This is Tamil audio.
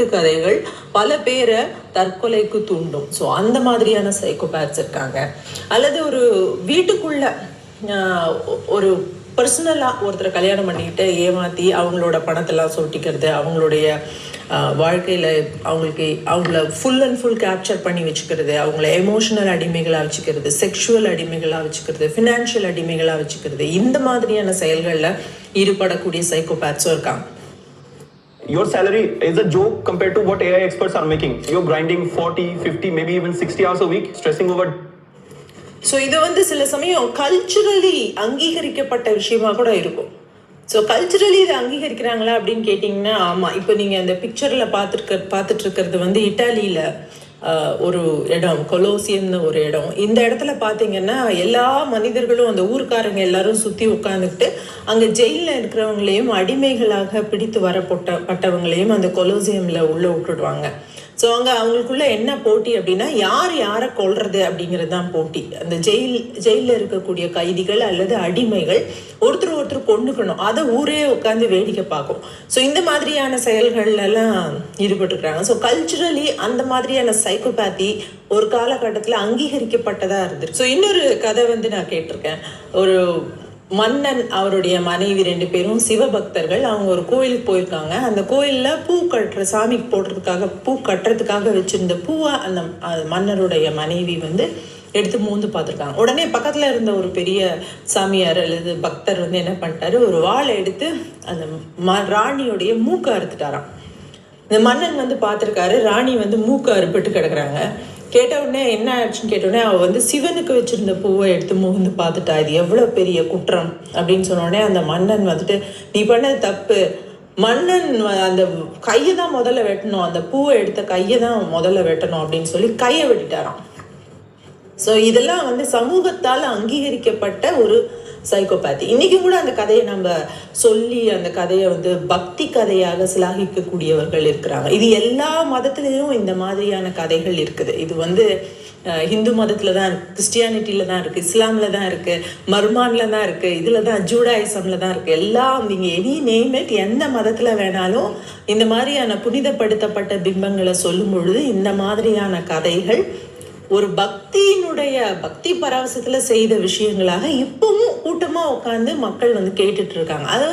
கட்டுக்கதைகள் பல பேரை தற்கொலைக்கு தூண்டும். ஸோ அந்த மாதிரியான சைக்கோபேத்ஸ் இருக்காங்க. அல்லது ஒரு வீட்டுக்குள்ள ஒரு பர்சனலாக ஒருத்தரை கல்யாணம் பண்ணிக்கிட்டு ஏமாற்றி அவங்களோட பணத்தெல்லாம் சொட்டிக்கிறது, அவங்களுடைய வாழ்க்கையில் அவங்கள ஃபுல் அண்ட் ஃபுல் கேப்சர் பண்ணி வச்சுக்கிறது, அவங்கள எமோஷனல் அடிமைகளாக வச்சுக்கிறது, செக்ஷுவல் அடிமைகளாக வச்சுக்கிறது, ஃபினான்ஷியல் அடிமைகளாக வச்சுக்கிறது, இந்த மாதிரியான செயல்களில் ஈடுபடக்கூடிய சைக்கோபேத்ஸும் இருக்காங்க. Your salary is a joke compared to what AI experts are making. You're grinding 40, 50, maybe even 60 hours a week, stressing over. So இது சில சமயம் கல்ச்சுரலி அங்கீகரிக்கப்பட்ட விஷயமா கூட இருக்கும். ஸோ கல்ச்சுரலி இதை அங்கீகரிக்கிறாங்களா அப்படின்னு கேட்டிங்கன்னா ஆமாம். இப்போ நீங்கள் அந்த பிக்சரில் பார்த்துட்டு இருக்கிறது இட்டாலியில் ஒரு இடம், கொலோசியம்னு ஒரு இடம். இந்த இடத்துல பார்த்தீங்கன்னா எல்லா மனிதர்களும், அந்த ஊர்க்காரங்க எல்லாரும் சுற்றி உட்காந்துக்கிட்டு அங்கே ஜெயிலில் இருக்கிறவங்களையும் அடிமைகளாக பிடித்து வரப்பட்டவங்களையும் அந்த கொலோசியமில் உள்ளே விட்டுடுவாங்க. ஸோ அங்கே அவங்களுக்குள்ள என்ன போட்டி அப்படின்னா யாரை கொல்றது அப்படிங்கிறது தான் போட்டி. அந்த ஜெயிலில் இருக்கக்கூடிய கைதிகள் அல்லது அடிமைகள் ஒருத்தர் கொண்டுக்கணும், அதை ஊரே உட்காந்து வேடிக்கை பார்க்கும். ஸோ இந்த மாதிரியான செயல்கள்லாம் ஈடுபட்டுருக்குறாங்க. ஸோ கல்ச்சுரலி அந்த மாதிரியான சைக்கோபேத்தி ஒரு காலகட்டத்தில் அங்கீகரிக்கப்பட்டதாக இருந்துருக்கு. ஸோ இன்னொரு கதை நான் கேட்டிருக்கேன். ஒரு மன்னன், அவருடைய மனைவி 2 பேரும் சிவபக்தர்கள். அவங்க ஒரு கோயிலுக்கு போயிருக்காங்க. அந்த கோயிலில் சாமிக்கு போடுறதுக்காக பூ கட்டுறதுக்காக வச்சிருந்த பூவை அந்த மன்னருடைய மனைவி எடுத்து மூந்து பார்த்துருக்காங்க. உடனே பக்கத்தில் இருந்த ஒரு பெரிய சாமியார் அல்லது பக்தர் என்ன பண்ணிட்டாரு, ஒரு வாளை எடுத்து அந்த ராணியோடைய மூக்கை அறுத்துட்டாராம். இந்த மன்னன் பார்த்துருக்காரு, ராணி மூக்கை அறுப்பட்டு கிடக்குறாங்க. கேட்ட உடனே என்ன ஆச்சுன்னு கேட்ட உடனே அவள் சிவனுக்கு வச்சிருந்த பூவை எடுத்து மூந்து பார்த்துட்டா, இது எவ்வளோ பெரிய குற்றம் அப்படின்னு சொன்ன உடனே அந்த மன்னன் நீ பண்ணது தப்பு, மன்னன் அந்த கையை தான் முதல்ல வெட்டணும், அந்த பூவை எடுத்த கையை தான் முதல்ல வெட்டணும் அப்படின்னு சொல்லி கையை வெட்டிட்டாராம். ஸோ இதெல்லாம் சமூகத்தால் அங்கீகரிக்கப்பட்ட ஒரு சைக்கோபேத்தி. இன்னைக்கு கூட அந்த கதையை நம்ம சொல்லி அந்த கதையை பக்தி கதையாக சிலாகிக்கக்கூடியவர்கள் இருக்கிறாங்க. இது எல்லா மதத்திலையும் இந்த மாதிரியான கதைகள் இருக்குது. இது ஹிந்து மதத்தில் தான், கிறிஸ்டியானிட்டியில் தான் இருக்குது, இஸ்லாமில் தான் இருக்குது, மர்மானில் தான் இருக்குது, இதில் தான் ஜூடாயிசமில் தான் இருக்குது. எல்லாம் நீங்கள் எனி நேம் இட், எந்த மதத்தில் வேணாலும் இந்த மாதிரியான புனிதப்படுத்தப்பட்ட பிம்பங்களை சொல்லும் பொழுது இந்த மாதிரியான கதைகள் ஒரு பக்தி பரவசத்துல செய்த விஷயங்களாக இப்பவும் கூட்டமா உட்காந்து மக்கள் கேட்டுட்டு இருக்காங்க. அதை